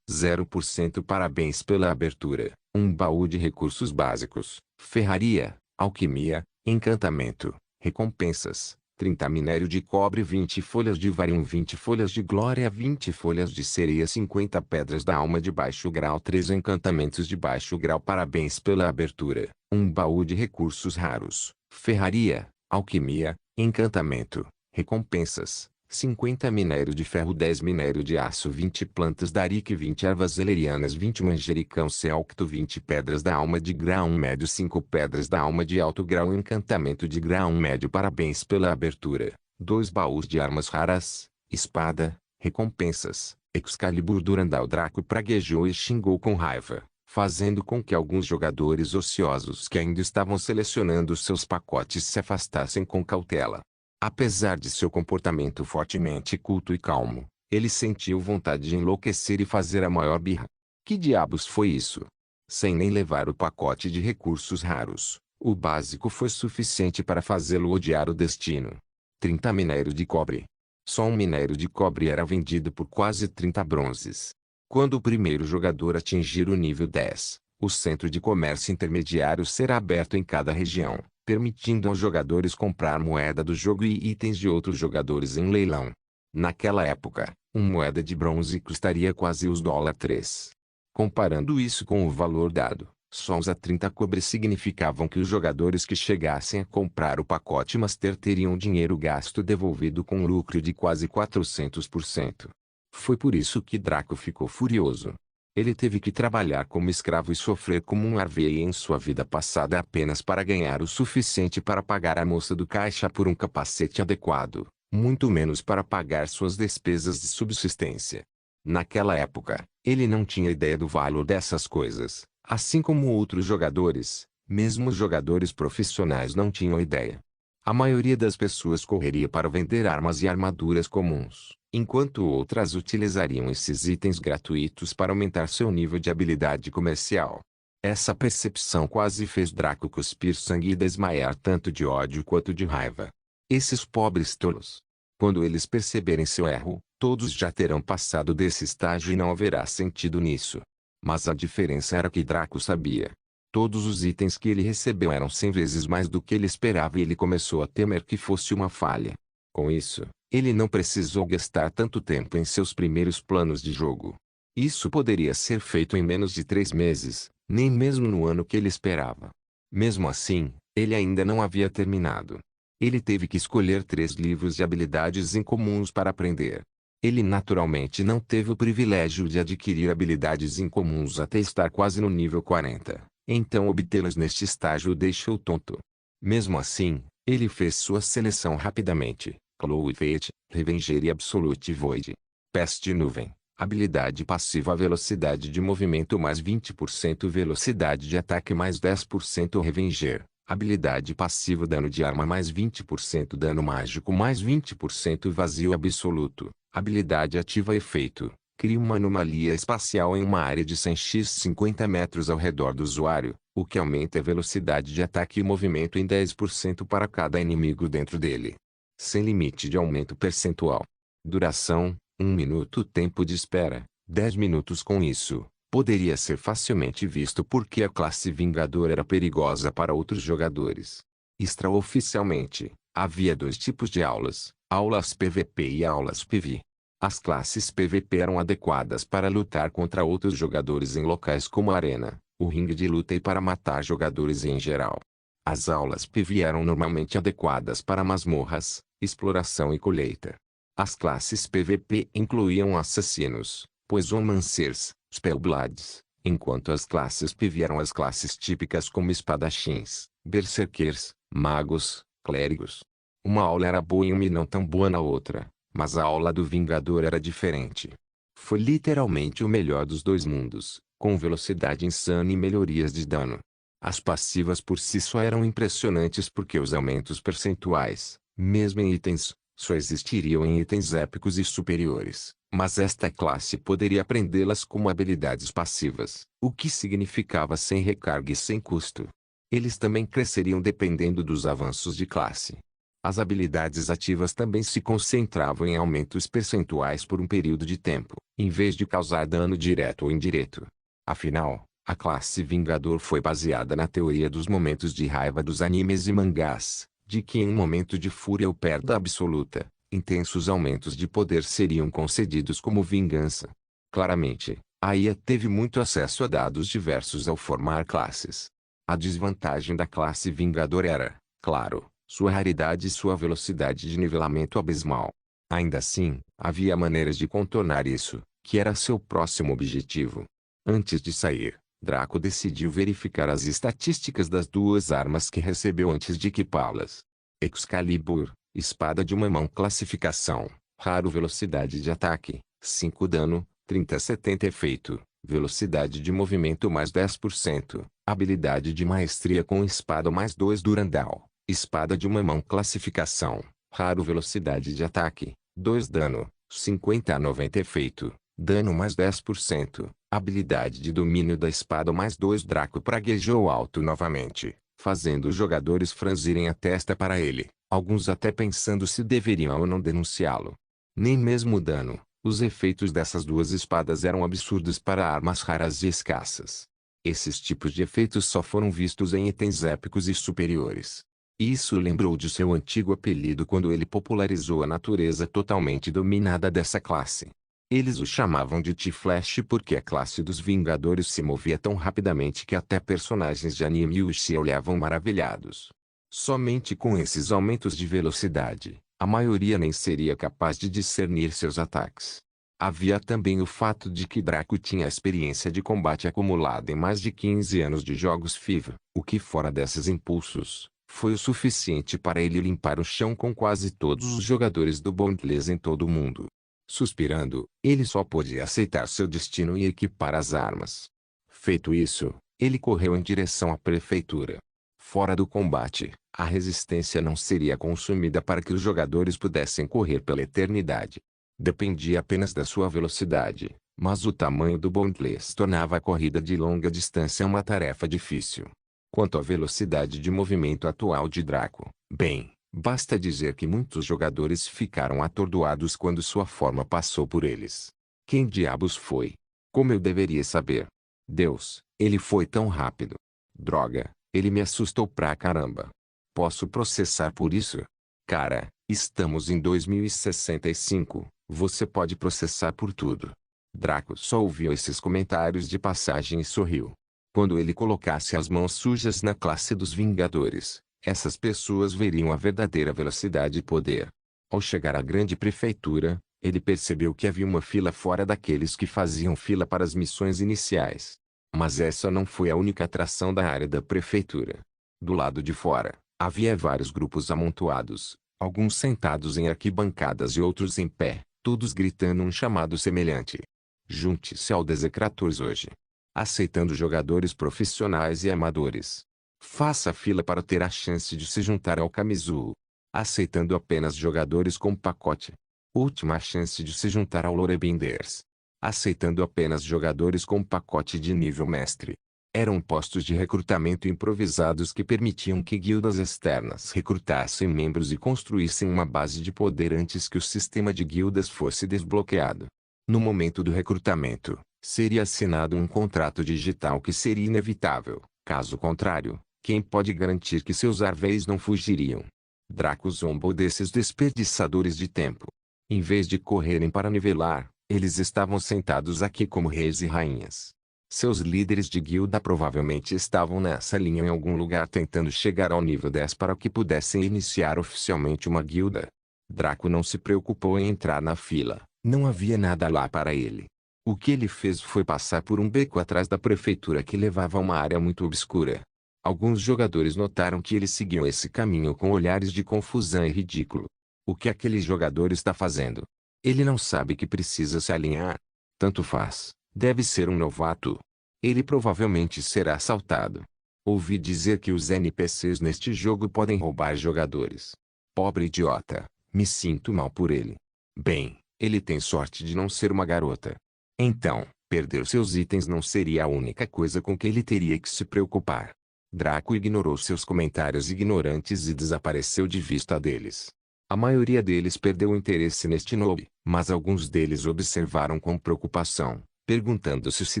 0%. Parabéns pela abertura: um baú de recursos básicos, ferraria, alquimia, encantamento. Recompensas: 30 minério de cobre, 20 folhas de varium, 20 folhas de glória, 20 folhas de sereia, 50 pedras da alma de baixo grau, 3 encantamentos de baixo grau. Parabéns pela abertura: um baú de recursos raros, ferraria, alquimia, encantamento. Recompensas: 50 minério de ferro, 10 minério de aço, 20 plantas darik, 20 ervas valerianas, 20 manjericão sealcto, 20 pedras da alma de grau médio, 5 pedras da alma de alto grau, encantamento de grau médio. Parabéns pela abertura: 2 baús de armas raras, espada. Recompensas: Excalibur. Durandal. Draco praguejou e xingou com raiva. fazendo com que alguns jogadores ociosos que ainda estavam selecionando seus pacotes se afastassem com cautela. Apesar de seu comportamento fortemente culto e calmo, ele sentiu vontade de enlouquecer e fazer a maior birra. Que diabos foi isso? Sem nem levar o pacote de recursos raros, o básico foi suficiente para fazê-lo odiar o destino. 30 minérios de cobre. Só um minério de cobre era vendido por quase 30 bronzes. Quando o primeiro jogador atingir o nível 10, o centro de comércio intermediário será aberto em cada região, permitindo aos jogadores comprar moeda do jogo e itens de outros jogadores em leilão. Naquela época, uma moeda de bronze custaria quase os $3. Comparando isso com o valor dado, só os a 30 cobre significavam que os jogadores que chegassem a comprar o pacote Master teriam dinheiro gasto devolvido com lucro de quase 400%. Foi por isso que Draco ficou furioso. Ele teve que trabalhar como escravo e sofrer como um RV em sua vida passada apenas para ganhar o suficiente para pagar a moça do caixa por um capacete adequado, muito menos para pagar suas despesas de subsistência. Naquela época, ele não tinha ideia do valor dessas coisas, assim como outros jogadores, mesmo os jogadores profissionais não tinham ideia. A maioria das pessoas correria para vender armas e armaduras comuns, enquanto outras utilizariam esses itens gratuitos para aumentar seu nível de habilidade comercial. Essa percepção quase fez Draco cuspir sangue e desmaiar tanto de ódio quanto de raiva. Esses pobres tolos. Quando eles perceberem seu erro, todos já terão passado desse estágio e não haverá sentido nisso. Mas a diferença era que Draco sabia. Todos os itens que ele recebeu eram 100 vezes mais do que ele esperava e ele começou a temer que fosse uma falha. Com isso, ele não precisou gastar tanto tempo em seus primeiros planos de jogo. Isso poderia ser feito em menos de 3 meses, nem mesmo no ano que ele esperava. Mesmo assim, ele ainda não havia terminado. Ele teve que escolher 3 livros de habilidades incomuns para aprender. Ele naturalmente não teve o privilégio de adquirir habilidades incomuns até estar quase no nível 40. Então obtê-las neste estágio o deixou tonto. Mesmo assim, ele fez sua seleção rapidamente. Claw Fate, Revenger e Absolute Void. Peste Nuvem. Habilidade passiva velocidade de movimento mais 20% velocidade de ataque mais 10% Revenger. Habilidade passiva dano de arma mais 20% dano mágico mais 20% vazio absoluto. Habilidade ativa efeito. Cria uma anomalia espacial em uma área de 100x 50 metros ao redor do usuário, o que aumenta a velocidade de ataque e movimento em 10% para cada inimigo dentro dele. Sem limite de aumento percentual. Duração, 1 minuto. Tempo de espera, 10 minutos. Com isso, poderia ser facilmente visto porque a classe Vingador era perigosa para outros jogadores. Extraoficialmente, havia 2 tipos de aulas, aulas PVP e aulas PV. As classes PVP eram adequadas para lutar contra outros jogadores em locais como a arena, o ringue de luta e para matar jogadores em geral. As aulas PV eram normalmente adequadas para masmorras, exploração e colheita. As classes PVP incluíam assassinos, poisomancers, spellblades, enquanto as classes PV eram as classes típicas como espadachins, berserkers, magos, clérigos. Uma aula era boa em uma e não tão boa na outra. Mas a aula do Vingador era diferente. Foi literalmente o melhor dos 2 mundos, com velocidade insana e melhorias de dano. As passivas por si só eram impressionantes porque os aumentos percentuais, mesmo em itens, só existiriam em itens épicos e superiores, mas esta classe poderia aprendê-las como habilidades passivas, o que significava sem recarga e sem custo. Eles também cresceriam dependendo dos avanços de classe. As habilidades ativas também se concentravam em aumentos percentuais por um período de tempo, em vez de causar dano direto ou indireto. Afinal, a classe Vingador foi baseada na teoria dos momentos de raiva dos animes e mangás, de que em um momento de fúria ou perda absoluta, intensos aumentos de poder seriam concedidos como vingança. Claramente, a IA teve muito acesso a dados diversos ao formar classes. A desvantagem da classe Vingador era, claro, sua raridade e sua velocidade de nivelamento abismal. Ainda assim, havia maneiras de contornar isso, que era seu próximo objetivo. Antes de sair, Draco decidiu verificar as estatísticas das 2 armas que recebeu antes de equipá-las. Excalibur, espada de uma mão. Classificação: raro. Velocidade de ataque, 5 dano, 30-70 efeito, Velocidade de movimento mais 10%. Habilidade de maestria com espada mais 2 Durandal. Espada de uma mão classificação. Raro velocidade de ataque. 2 dano. 50 a 90 efeito. Dano mais 10%. Habilidade de domínio da espada mais 2 Draco praguejou alto novamente, fazendo os jogadores franzirem a testa para ele, alguns até pensando se deveriam ou não denunciá-lo. Nem mesmo o dano. Os efeitos dessas duas espadas eram absurdos para armas raras e escassas. Esses tipos de efeitos só foram vistos em itens épicos e superiores. Isso lembrou de seu antigo apelido quando ele popularizou a natureza totalmente dominada dessa classe. Eles o chamavam de T-Flash porque a classe dos Vingadores se movia tão rapidamente que até personagens de anime os se olhavam maravilhados. Somente com esses aumentos de velocidade, a maioria nem seria capaz de discernir seus ataques. Havia também o fato de que Draco tinha experiência de combate acumulada em mais de 15 anos de jogos FIFA, o que fora desses impulsos, foi o suficiente para ele limpar o chão com quase todos os jogadores do Boundless em todo o mundo. Suspirando, ele só podia aceitar seu destino e equipar as armas. Feito isso, ele correu em direção à prefeitura. Fora do combate, a resistência não seria consumida para que os jogadores pudessem correr pela eternidade. Dependia apenas da sua velocidade, mas o tamanho do Boundless tornava a corrida de longa distância uma tarefa difícil. Quanto à velocidade de movimento atual de Draco, bem, basta dizer que muitos jogadores ficaram atordoados quando sua forma passou por eles. Quem diabos foi? Como eu deveria saber? Deus, ele foi tão rápido. Droga, ele me assustou pra caramba. Posso processar por isso? Cara, estamos em 2065, você pode processar por tudo. Draco só ouviu esses comentários de passagem e sorriu. Quando ele colocasse as mãos sujas na classe dos Vingadores, essas pessoas veriam a verdadeira velocidade e poder. Ao chegar à grande prefeitura, ele percebeu que havia uma fila fora daqueles que faziam fila para as missões iniciais. Mas essa não foi a única atração da área da prefeitura. Do lado de fora, havia vários grupos amontoados, alguns sentados em arquibancadas e outros em pé, todos gritando um chamado semelhante. Junte-se ao Desecrators hoje. Aceitando jogadores profissionais e amadores. Faça fila para ter a chance de se juntar ao Kamizu. Aceitando apenas jogadores com pacote. Última chance de se juntar ao Lorebinders. Aceitando apenas jogadores com pacote de nível mestre. Eram postos de recrutamento improvisados que permitiam que guildas externas recrutassem membros e construíssem uma base de poder antes que o sistema de guildas fosse desbloqueado. No momento do recrutamento, seria assinado um contrato digital que seria inevitável. Caso contrário, quem pode garantir que seus arvéis não fugiriam? Draco zombou desses desperdiçadores de tempo. Em vez de correrem para nivelar, eles estavam sentados aqui como reis e rainhas. Seus líderes de guilda provavelmente estavam nessa linha em algum lugar tentando chegar ao nível 10 para que pudessem iniciar oficialmente uma guilda. Draco não se preocupou em entrar na fila, não havia nada lá para ele. O que ele fez foi passar por um beco atrás da prefeitura que levava a uma área muito obscura. Alguns jogadores notaram que eles seguiam esse caminho com olhares de confusão e ridículo. O que aquele jogador está fazendo? Ele não sabe que precisa se alinhar. Tanto faz, deve ser um novato. Ele provavelmente será assaltado. Ouvi dizer que os NPCs neste jogo podem roubar jogadores. Pobre idiota, me sinto mal por ele. Bem, ele tem sorte de não ser uma garota. Então, perder seus itens não seria a única coisa com que ele teria que se preocupar. Draco ignorou seus comentários ignorantes e desapareceu de vista deles. A maioria deles perdeu o interesse neste noob, mas alguns deles observaram com preocupação, perguntando-se se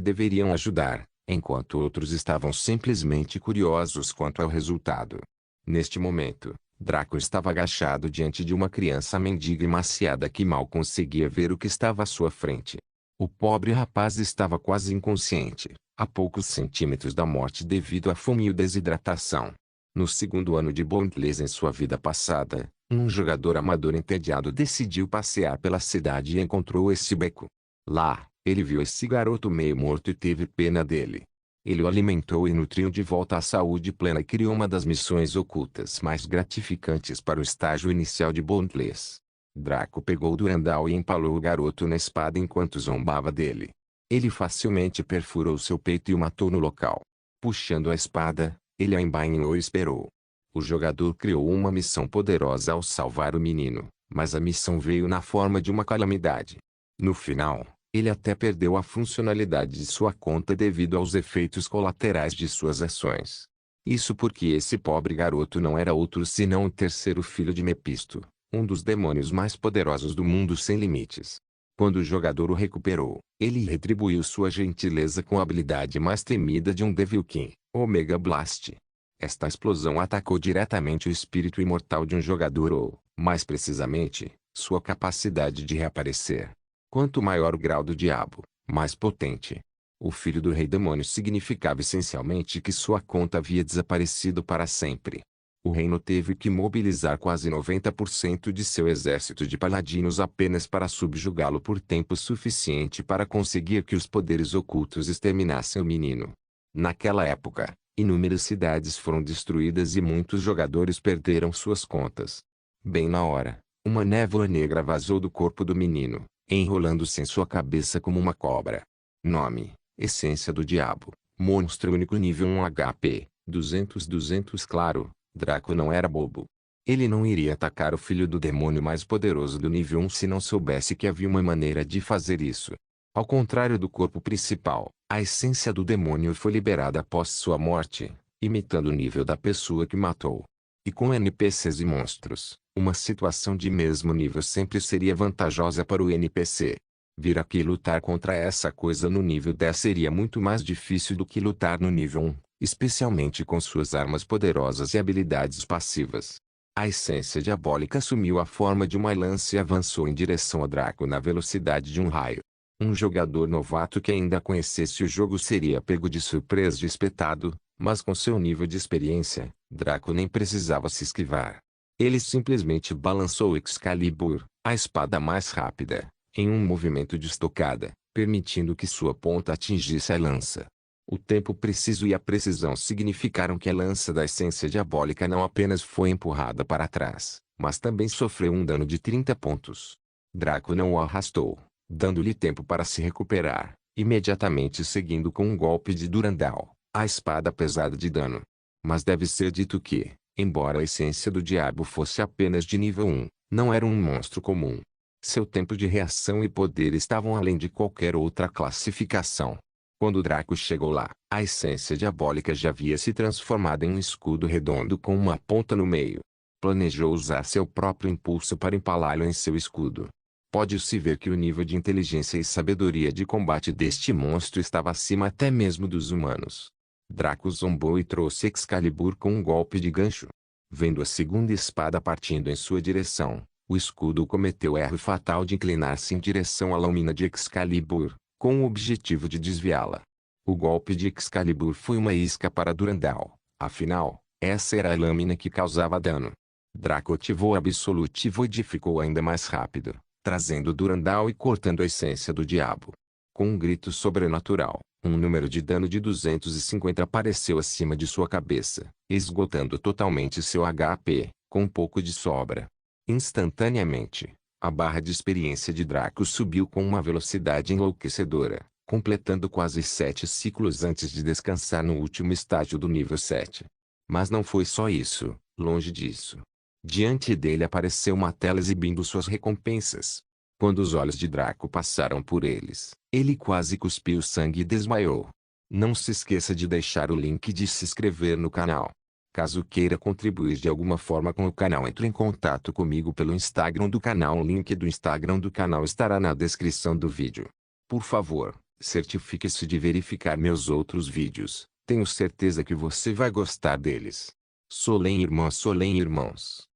deveriam ajudar, enquanto outros estavam simplesmente curiosos quanto ao resultado. Neste momento, Draco estava agachado diante de uma criança mendiga emaciada que mal conseguia ver o que estava à sua frente. O pobre rapaz estava quase inconsciente, a poucos centímetros da morte devido à fome e desidratação. No segundo ano de Boundless em sua vida passada, um jogador amador entediado decidiu passear pela cidade e encontrou esse beco. Lá, ele viu esse garoto meio morto e teve pena dele. Ele o alimentou e nutriu de volta à saúde plena e criou uma das missões ocultas mais gratificantes para o estágio inicial de Boundless. Draco pegou Durandal e empalou o garoto na espada enquanto zombava dele. Ele facilmente perfurou seu peito e o matou no local. Puxando a espada, ele a embainhou e esperou. O jogador criou uma missão poderosa ao salvar o menino, mas a missão veio na forma de uma calamidade. No final, ele até perdeu a funcionalidade de sua conta devido aos efeitos colaterais de suas ações. Isso porque esse pobre garoto não era outro senão o terceiro filho de Mepisto, um dos demônios mais poderosos do mundo sem limites. Quando o jogador o recuperou, ele retribuiu sua gentileza com a habilidade mais temida de um Devil King, Omega Blast. Esta explosão atacou diretamente o espírito imortal de um jogador ou, mais precisamente, sua capacidade de reaparecer. Quanto maior o grau do diabo, mais potente. O filho do rei demônio significava essencialmente que sua conta havia desaparecido para sempre. O reino teve que mobilizar quase 90% de seu exército de paladinos apenas para subjugá-lo por tempo suficiente para conseguir que os poderes ocultos exterminassem o menino. Naquela época, inúmeras cidades foram destruídas e muitos jogadores perderam suas contas. Bem na hora, uma névoa negra vazou do corpo do menino, enrolando-se em sua cabeça como uma cobra. Nome: Essência do Diabo. Monstro único nível 1 HP, 200 claro. Draco não era bobo. Ele não iria atacar o filho do demônio mais poderoso do nível 1 se não soubesse que havia uma maneira de fazer isso. Ao contrário do corpo principal, a essência do demônio foi liberada após sua morte, imitando o nível da pessoa que matou. E com NPCs e monstros, uma situação de mesmo nível sempre seria vantajosa para o NPC. Vir aqui e lutar contra essa coisa no nível 10 seria muito mais difícil do que lutar no nível 1. Especialmente com suas armas poderosas e habilidades passivas. A essência diabólica assumiu a forma de uma lança e avançou em direção a Draco na velocidade de um raio. Um jogador novato que ainda conhecesse o jogo seria pego de surpresa e espetado, mas com seu nível de experiência, Draco nem precisava se esquivar. Ele simplesmente balançou Excalibur, a espada mais rápida, em um movimento de estocada, permitindo que sua ponta atingisse a lança. O tempo preciso e a precisão significaram que a lança da essência diabólica não apenas foi empurrada para trás, mas também sofreu um dano de 30 pontos. Draco não o arrastou, dando-lhe tempo para se recuperar, imediatamente seguindo com um golpe de Durandal, a espada pesada de dano. Mas deve ser dito que, embora a essência do diabo fosse apenas de nível 1, não era um monstro comum. Seu tempo de reação e poder estavam além de qualquer outra classificação. Quando Draco chegou lá, a essência diabólica já havia se transformado em um escudo redondo com uma ponta no meio. Planejou usar seu próprio impulso para empalá-lo em seu escudo. Pode-se ver que o nível de inteligência e sabedoria de combate deste monstro estava acima até mesmo dos humanos. Draco zombou e trouxe Excalibur com um golpe de gancho. Vendo a segunda espada partindo em sua direção, o escudo cometeu o erro fatal de inclinar-se em direção à lâmina de Excalibur, com o objetivo de desviá-la. O golpe de Excalibur foi uma isca para Durandal, afinal, essa era a lâmina que causava dano. Draco ativou o Absolute Void e ficou ainda mais rápido, trazendo Durandal e cortando a essência do diabo. Com um grito sobrenatural, um número de dano de 250 apareceu acima de sua cabeça, esgotando totalmente seu HP, com um pouco de sobra. Instantaneamente, a barra de experiência de Draco subiu com uma velocidade enlouquecedora, completando quase 7 ciclos antes de descansar no último estágio do nível 7. Mas não foi só isso, longe disso. Diante dele apareceu uma tela exibindo suas recompensas. Quando os olhos de Draco passaram por eles, ele quase cuspiu sangue e desmaiou. Não se esqueça de deixar o link de se inscrever no canal. Caso queira contribuir de alguma forma com o canal, entre em contato comigo pelo Instagram do canal. O link do Instagram do canal estará na descrição do vídeo. Por favor, certifique-se de verificar meus outros vídeos. Tenho certeza que você vai gostar deles. Solem irmãs, Solem irmãos.